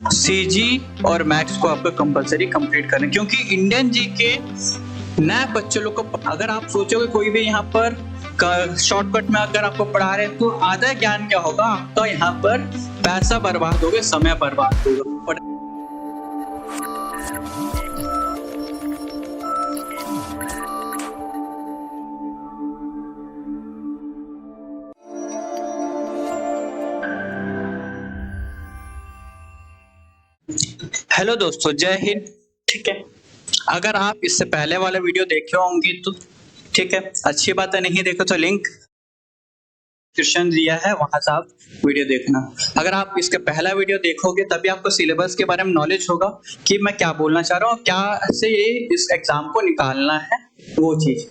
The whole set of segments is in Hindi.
सीजी और मैथ्स को आपको कंपलसरी कंप्लीट करना है, क्योंकि इंडियन जी के नए बच्चे लोग को अगर आप सोचोगे कोई भी यहाँ पर शॉर्टकट में अगर आपको पढ़ा रहे हैं तो आधा ज्ञान क्या होगा आपका, यहाँ पर पैसा बर्बाद होगा, समय बर्बाद होगा। हेलो दोस्तों, जय हिंद। ठीक है, अगर आप इससे पहले वाला वीडियो देखे होंगे तो ठीक है, अच्छी बात है। नहीं देखो तो लिंक डिस्क्रिप्शन दिया है, वहां से आप वीडियो देखना। अगर आप इसका पहला वीडियो देखोगे तभी आपको सिलेबस के बारे में नॉलेज होगा कि मैं क्या बोलना चाह रहा हूँ, क्या से ये इस एग्जाम को निकालना है वो चीज।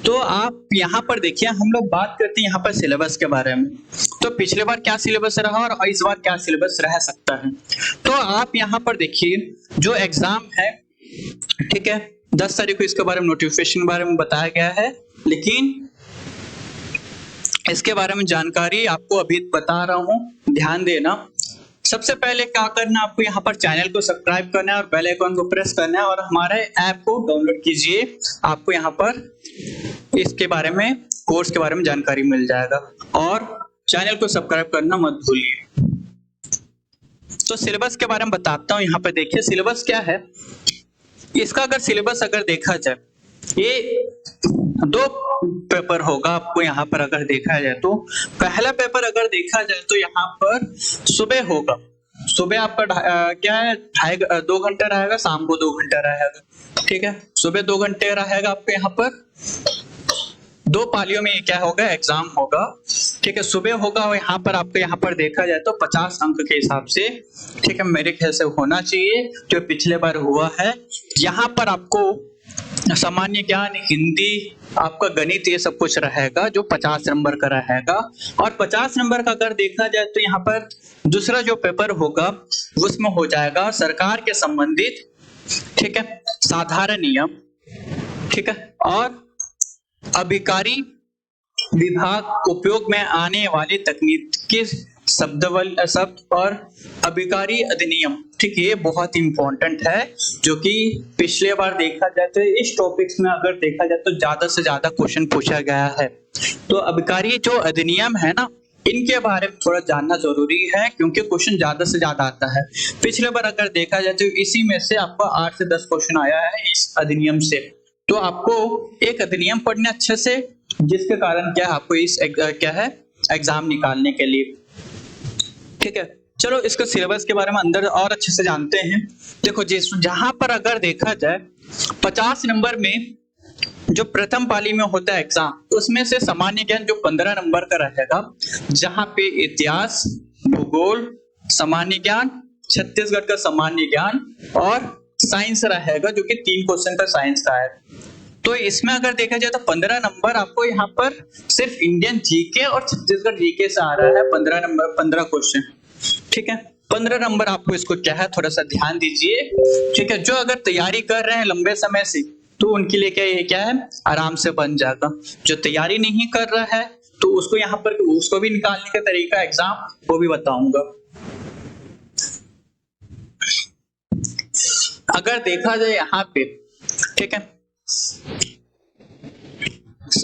तो आप यहाँ पर देखिए, हम लोग बात करते हैं यहाँ पर सिलेबस के बारे में। तो पिछले बार क्या सिलेबस रहा और इस बार क्या सिलेबस रह सकता है। तो आप यहाँ पर देखिए, जो एग्जाम है, ठीक है, 10 तारीख को इसके बारे में नोटिफिकेशन के बारे में बताया गया है, लेकिन इसके बारे में जानकारी आपको अभी बता रहा हूं, ध्यान देना। सबसे पहले क्या करना, आपको यहाँ पर चैनल को सब्सक्राइब करना है और बेल आइकन को प्रेस करना है और हमारे ऐप को डाउनलोड कीजिए। आपको यहाँ पर इसके बारे में, कोर्स के बारे में जानकारी मिल जाएगा और चैनल को सब्सक्राइब करना मत भूलिए। तो सिलेबस के बारे में बताता हूँ। यहाँ पर देखिए सिलेबस क्या है। इसका अगर सिलेबस अगर देखा जाए, ये 2 पेपर होगा आपको यहाँ पर अगर देखा जाए तो। पहला पेपर अगर देखा जाए तो यहाँ पर सुबह होगा। सुबह आपका क्या है, 2 घंटा रहेगा, शाम को 2 घंटा रहेगा। ठीक है, सुबह 2 घंटे रहेगा आपको यहाँ पर। 2 पालियों में क्या होगा, एग्जाम होगा। ठीक है, सुबह होगा और यहाँ पर आपको यहाँ पर देखा जाए तो 50 अंक के हिसाब से, ठीक है, मेरे ख्याल से होना चाहिए, जो पिछले बार हुआ है। यहाँ पर आपको सामान्य ज्ञान, हिंदी, आपका गणित, ये सब कुछ रहेगा जो 50 नंबर का रहेगा। और 50 नंबर का अगर देखा जाए तो यहाँ पर दूसरा जो पेपर होगा उसमें हो जाएगा सरकार के संबंधित, ठीक है, साधारण नियम, ठीक है, और अभिकारी विभाग उपयोग में आने वाली तकनीकी शब्द और अभिकारी अधिनियम। ठीक, ये बहुत इंपॉर्टेंट है, जो कि पिछले बार देखा जाए तो इस टॉपिक्स में अगर देखा जाए तो ज्यादा से ज्यादा क्वेश्चन पूछा गया है। तो अभिकारी जो अधिनियम है ना, इनके बारे में थोड़ा जानना जरूरी है, क्योंकि क्वेश्चन ज्यादा से ज्यादा आता है। पिछले बार अगर देखा जाए तो इसी में से आपको 8 से 10 क्वेश्चन आया है इस अधिनियम से। तो आपको एक अधिनियम पढ़ने अच्छे से, जिसके कारण क्या आपको इस क्या है एग्जाम निकालने के लिए। ठीक है, चलो इसका सिलेबस के बारे में अंदर और अच्छे से जानते हैं। देखो जहां पर अगर देखा जाए 50 नंबर में जो प्रथम पाली में होता है एग्जाम, उसमें से सामान्य ज्ञान जो 15 नंबर का रहेगा, जहां पे इतिहास, भूगोल, सामान्य ज्ञान, छत्तीसगढ़ का सामान्य ज्ञान और साइंस रहेगा, जो कि 3 क्वेश्चन का साइंस का है। तो इसमें अगर देखा जाए तो 15 नंबर आपको यहाँ पर सिर्फ इंडियन जीके और छत्तीसगढ़ जीके से आ रहा है। 15 नंबर, 15 क्वेश्चन। ठीक है, 15 नंबर आपको इसको क्या है, थोड़ा सा ध्यान दीजिए। ठीक है, जो अगर तैयारी कर रहे हैं लंबे समय से तो उनके लिए क्या, ये क्या है, आराम से बन जाएगा। जो तैयारी नहीं कर रहा है तो उसको यहाँ पर, उसको भी निकालने का तरीका एग्जाम वो भी बताऊंगा। अगर देखा जाए यहाँ पे, ठीक है,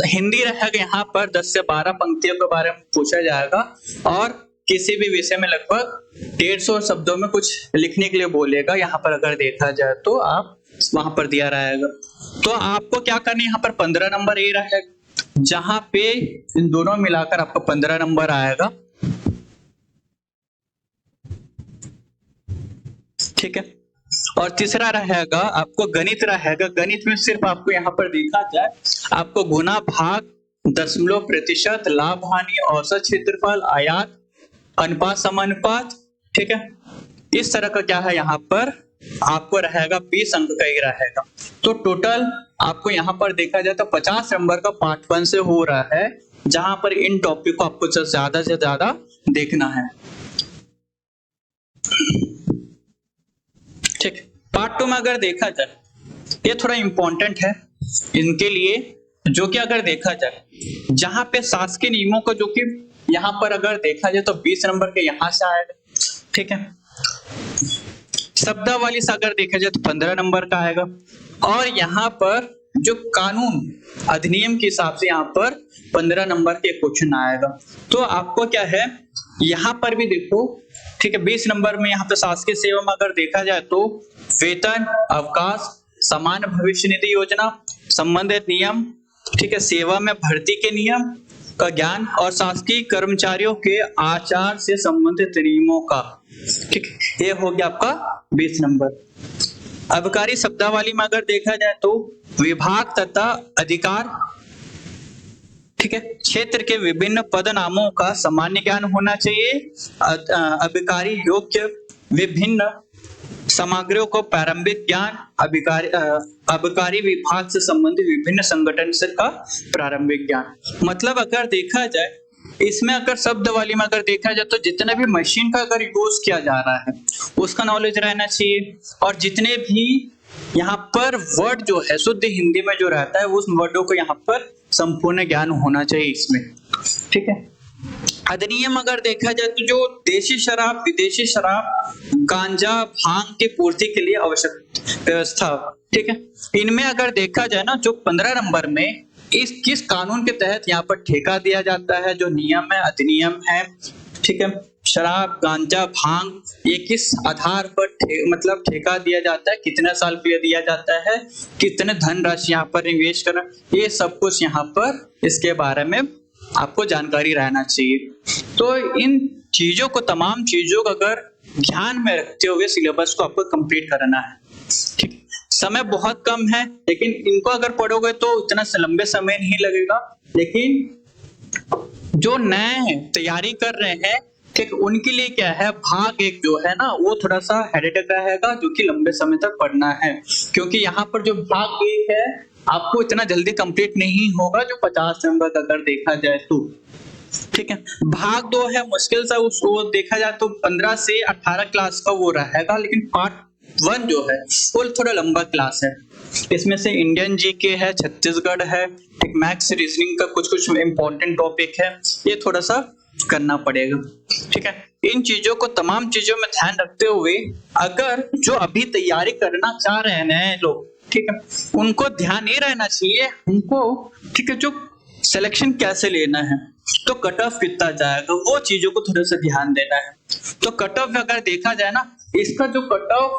हिंदी रहेगा यहाँ पर 10 से 12 पंक्तियों के बारे में पूछा जाएगा और किसी भी विषय में लगभग 150 शब्दों में कुछ लिखने के लिए बोलेगा। यहाँ पर अगर देखा जाए तो आप वहां पर दिया रहेगा। तो आपको क्या करना है, यहाँ पर 15 नंबर ये रहेगा, जहां पे इन दोनों मिलाकर आपको 15 नंबर आएगा। ठीक है, और तीसरा रहेगा आपको गणित रहेगा। गणित में सिर्फ आपको यहाँ पर देखा जाए, आपको गुना, भाग, दशमलव, प्रतिशत, लाभ, हानि, औसत, क्षेत्रफल, आयात, अनुपात, समानुपात, ठीक है, इस तरह का क्या है यहाँ पर आपको रहेगा 20 अंक का ही रहेगा। तो टोटल आपको यहाँ पर देखा जाए तो 50 नंबर का पार्ट 1 से हो रहा है, जहां पर इन टॉपिक को आपको ज्यादा से ज्यादा देखना है। ठीक, पार्ट 2 में अगर देखा जाए, ये थोड़ा इंपॉर्टेंट है इनके लिए, जो कि अगर देखा जाए जहां पे शासकीय नियमों को, जो कि यहाँ पर अगर देखा जाए तो 20 नंबर के यहाँ से आएगा। ठीक है, शब्दावली से अगर देखा जाए तो 15 नंबर का आएगा। और यहाँ पर जो कानून अधिनियम के हिसाब से यहाँ पर 15 नंबर के क्वेश्चन आएगा। तो आपको क्या है यहाँ पर भी देखो, ठीक है, 20 नंबर में यहाँ पे शासकीय सेवा में अगर देखा जाए तो वेतन, अवकाश, सामान्य भविष्य निधि योजना, संबंधित नियम, ठीक है, सेवा में भर्ती के नियम का ज्ञान और शासकीय कर्मचारियों के आचार से संबंधित नियमों का, ठीक, ये हो गया आपका 20 नंबर। अबकारी शब्दावली में अगर देखा जाए तो विभाग तथा अधिकार, ठीक है, क्षेत्र के विभिन्न पद नामों का सामान्य ज्ञान होना चाहिए। अबकारी योग्य विभिन्न सामग्रियों को प्रारंभिक ज्ञान, अबकारी विभाग से संबंधित विभिन्न संगठन से का प्रारंभिक ज्ञान। मतलब अगर देखा जाए इसमें अगर शब्दावली में अगर देखा जाए तो जितने भी मशीन का अगर यूज किया जा रहा है उसका नॉलेज रहना चाहिए, और जितने भी यहाँ पर वर्ड जो है शुद्ध हिंदी में जो रहता है उस वर्डों को यहाँ पर संपूर्ण ज्ञान होना चाहिए इसमें, ठीक है। अधिनियम अगर देखा जाए तो जो देशी शराब, विदेशी शराब, गांजा, भांग की पूर्ति के लिए आवश्यक व्यवस्था, ठीक है, इनमें अगर देखा जाए ना जो 15 नंबर में इस किस कानून के तहत यहाँ पर ठेका दिया जाता है, जो नियम है, अधिनियम है, ठीक है, शराब, गांजा, भांग, ये किस आधार पर मतलब ठेका दिया जाता है, कितने साल के लिए दिया जाता है, कितने धनराशि यहाँ पर निवेश करना, ये सब कुछ यहाँ पर इसके बारे में आपको जानकारी रहना चाहिए। तो इन चीजों को, तमाम चीजों को अगर ध्यान में रखते हुए सिलेबस को आपको कंप्लीट करना है, ठीक। समय बहुत कम है लेकिन इनको अगर पढ़ोगे तो इतना लंबे समय नहीं लगेगा, लेकिन जो नए तैयारी कर रहे हैं, ठीक, उनके लिए क्या है, भाग एक जो है ना वो थोड़ा सा हेडेक रहेगा, जो कि लंबे समय तक पढ़ना है, क्योंकि यहाँ पर जो भाग एक है आपको इतना जल्दी कंप्लीट नहीं होगा जो 50 नंबर का अगर देखा जाए तो, ठीक है। भाग 2 है मुश्किल सा, उसको देखा जाए तो 15 से 18 क्लास का वो रहेगा, लेकिन पार्ट 1 जो है वो थोड़ा लंबा क्लास है। इसमें से इंडियन जीके है, छत्तीसगढ़ है, ठीक, मैथ्स, रीजनिंग का कुछ कुछ इंपॉर्टेंट टॉपिक है, ये थोड़ा सा करना पड़ेगा, ठीक है। इन चीजों को, तमाम चीजों में ध्यान रखते हुए अगर जो अभी तैयारी करना चाह रहे हैं लोग, ठीक है, उनको ध्यान ये रहना चाहिए उनको, ठीक है, जो सिलेक्शन कैसे लेना है, तो कट ऑफ कितना जाएगा, वो चीजों को थोड़ा सा ध्यान देना है। तो कट ऑफ अगर देखा जाए ना, इसका जो कट ऑफ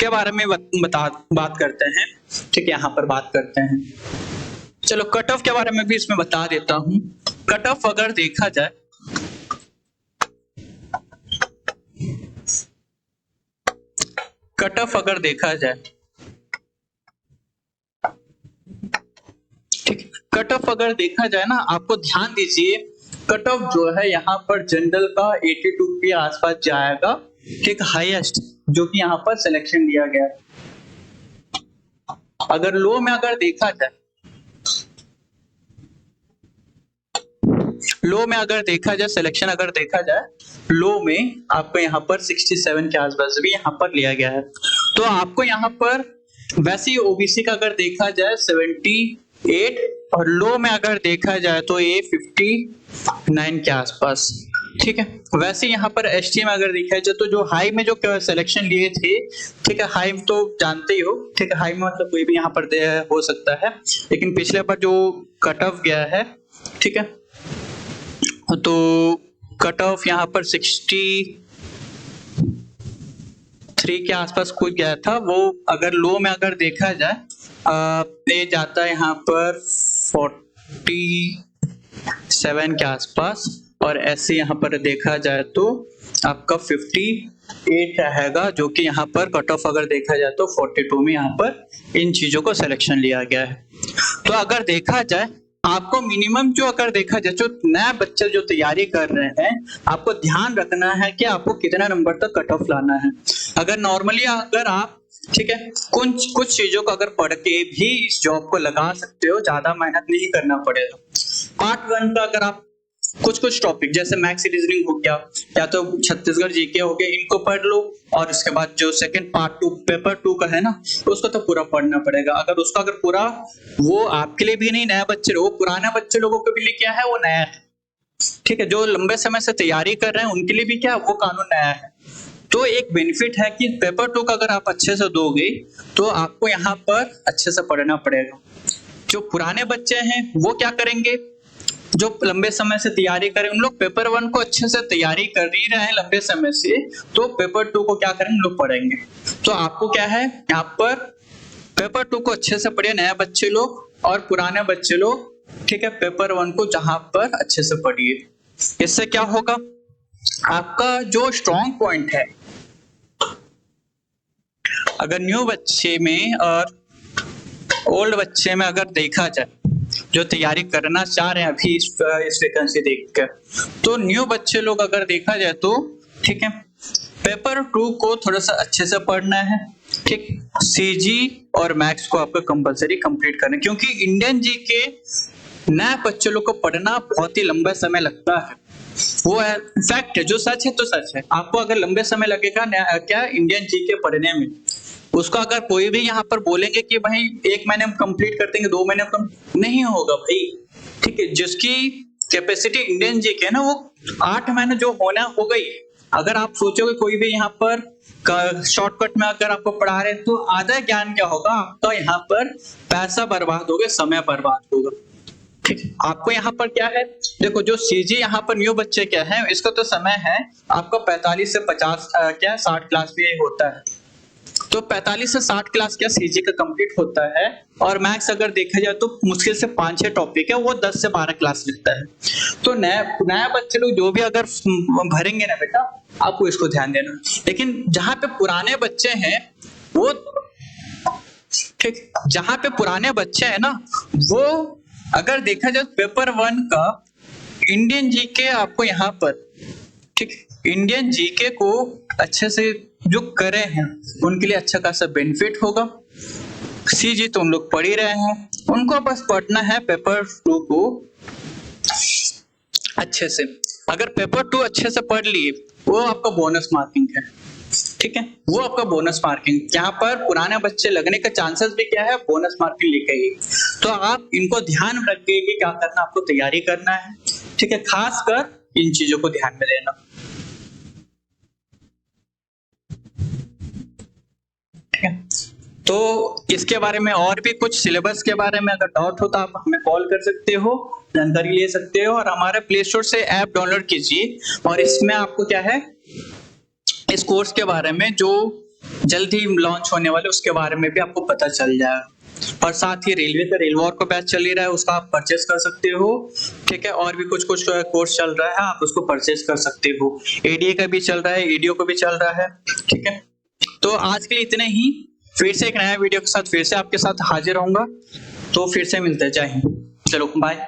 के बारे में बात करते हैं, ठीक है, यहाँ पर बात करते हैं। चलो कट ऑफ के बारे में भी इसमें बता देता हूं। कट ऑफ अगर देखा जाए, कट ऑफ अगर देखा जाए, ठीक, कट ऑफ अगर देखा जाए ना, आपको ध्यान दीजिए, कट ऑफ जो है यहाँ पर जनरल का 82 के आसपास जाएगा, ठीक, हाईएस्ट जो कि यहाँ पर सिलेक्शन दिया गया है। अगर लो में अगर देखा जाए, लो में अगर देखा जाए, सिलेक्शन अगर देखा जाए, लो में आपको यहाँ पर 67 के आसपास भी यहाँ पर लिया गया है। तो आपको यहाँ पर वैसे ओबीसी का अगर देखा जाए 78, और लो में अगर देखा जाए तो ये 59 के आसपास, ठीक है। वैसे यहाँ पर एसटी में अगर देखा जाए तो जो हाई में जो सिलेक्शन लिए थे, ठीक है, हाई तो जानते ही हो, ठीक है, हाई में मतलब कोई भी यहाँ पर हो सकता है, लेकिन पिछले बार जो कट ऑफ गया है, ठीक है, तो कट ऑफ यहाँ पर 63 के आसपास कुछ गया था। वो अगर लो में अगर देखा जाए ये जाता है यहाँ पर 47 के आसपास, और ऐसे यहाँ पर देखा जाए तो आपका 58 रहेगा, जो कि यहाँ पर कट ऑफ अगर देखा जाए तो 42 में यहाँ पर इन चीजों को सिलेक्शन लिया गया है। तो अगर देखा जाए आपको मिनिमम जो अगर देखा जाए, जो नया बच्चे जो तैयारी कर रहे हैं, आपको ध्यान रखना है कि आपको कितना नंबर तक कट ऑफ लाना है। अगर नॉर्मली अगर आप, ठीक है, कुछ चीजों को अगर पढ़ के भी इस जॉब को लगा सकते हो, ज्यादा मेहनत नहीं करना पड़ेगा। पार्ट 1 का अगर आप कुछ टॉपिक जैसे मैथ्स, रीजनिंग हो गया, या तो छत्तीसगढ़ जीके हो गया, इनको पढ़ लो, और उसके बाद जो सेकंड पार्ट 2 पेपर 2 का है ना, उसको तो पूरा पढ़ना पड़ेगा। अगर उसका अगर पूरा, वो आपके लिए भी नहीं, नया बच्चे, वो पुराने बच्चे लोगों के लिए क्या है, वो नया है, ठीक है। जो लंबे समय से तैयारी कर रहे हैं उनके लिए भी क्या, वो कानून नया है, तो एक बेनिफिट है कि पेपर 2 का अगर आप अच्छे से दोगे तो आपको यहाँ पर अच्छे से पढ़ना पड़ेगा। जो पुराने बच्चे हैं वो क्या करेंगे, जो लंबे समय से तैयारी करें, उन लोग पेपर 1 को अच्छे से तैयारी कर ही रहे हैं लंबे समय से, तो पेपर 2 को क्या करेंगे, लोग पढ़ेंगे। तो आपको क्या है, यहाँ पर पेपर 2 को अच्छे से पढ़िए नए बच्चे लोग, और पुराने बच्चे लोग ठीक है पेपर 1 को जहां पर अच्छे से पढ़िए। इससे क्या होगा, आपका जो स्ट्रॉन्ग पॉइंट है, अगर न्यू बच्चे में और ओल्ड बच्चे में अगर देखा जाए, जो तैयारी करना चाह रहे हैं अभी इस वैकेंसी देखकर, तो न्यू बच्चे लोग अगर देखा जाए तो ठीक है पेपर 2 को थोड़ा सा अच्छे से पढ़ना है। ठीक, सीजी और मैथ्स को आपको कंपलसरी कंप्लीट करना है, क्योंकि इंडियन जी के नए बच्चे लोग को पढ़ना बहुत ही लंबा समय लगता है। वो है फैक्ट है, जो सच है तो सच है। आपको अगर लंबे समय लगेगा क्या इंडियन जी के पढ़ने में, उसको अगर कोई भी यहाँ पर बोलेंगे कि भाई 1 महीने में कंप्लीट कर देंगे, 2 महीने में नहीं होगा भाई। ठीक है, जिसकी कैपेसिटी इंडियन जी के है ना, वो 8 महीने जो होना हो गई। अगर आप सोचोगे कोई भी यहाँ पर शॉर्टकट में अगर आपको पढ़ा रहे हैं तो आधा ज्ञान क्या होगा आपका, यहाँ पर पैसा बर्बाद होगा, समय बर्बाद होगा। ठीक, आपको यहाँ पर क्या है, देखो जो सीजी यहाँ पर न्यू बच्चे क्या है, इसका तो समय है आपका 45 से 50 क्या 60 क्लास भी होता है, तो 45 से 60 क्लास क्या सीजी का कंप्लीट होता है। और मैथ्स अगर देखा जाए तो मुश्किल से 5-6 टॉपिक है, वो 10 से 12 क्लास लगता है। तो नया बच्चे लोग जो भी अगर भरेंगे ना बेटा, आपको इसको ध्यान देना। लेकिन जहां पे पुराने बच्चे हैं वो ठीक, जहां पे पुराने बच्चे हैं ना, वो अगर देखा जाए पेपर 1 का इंडियन जीके आपको यहाँ पर ठीक, इंडियन जीके को अच्छे से जो करे हैं उनके लिए अच्छा खासा बेनिफिट होगा। सीजी तो उन लोग पढ़ ही रहे हैं, उनको बस पढ़ना है पेपर 2 को अच्छे से। अगर पेपर 2 अच्छे से पढ़ लिए, वो आपका बोनस मार्किंग है। ठीक है, वो आपका बोनस मार्किंग, यहाँ पर पुराने बच्चे लगने का चांसेस भी क्या है, बोनस मार्किंग लेके ही। तो आप इनको ध्यान रखिए कि क्या करना, आपको तैयारी करना है। ठीक है, खासकर इन चीजों को ध्यान में देना। ठीक है, तो इसके बारे में और भी कुछ सिलेबस के बारे में अगर डाउट हो तो आप हमें कॉल कर सकते हो, जानकारी ले सकते हो, और हमारे प्ले स्टोर से ऐप डाउनलोड कीजिए। और इसमें आपको क्या है, इस कोर्स के बारे में जो जल्द ही लॉन्च होने वाले उसके बारे में भी आपको पता चल जाएगा। और साथ ही रेलवे का रेल वॉर का बैच चल ही रहा है, उसका आप परचेस कर सकते हो। ठीक है, और भी कुछ कोर्स चल रहा है, आप उसको परचेस कर सकते हो। एडीए का भी चल रहा है, ईडीओ का भी चल रहा है। ठीक है, तो आज के लिए इतने ही। फिर से एक नया वीडियो के साथ फिर से आपके साथ हाजिर होऊंगा, तो फिर से मिलते हैं। जय हिंद, चलो बाय।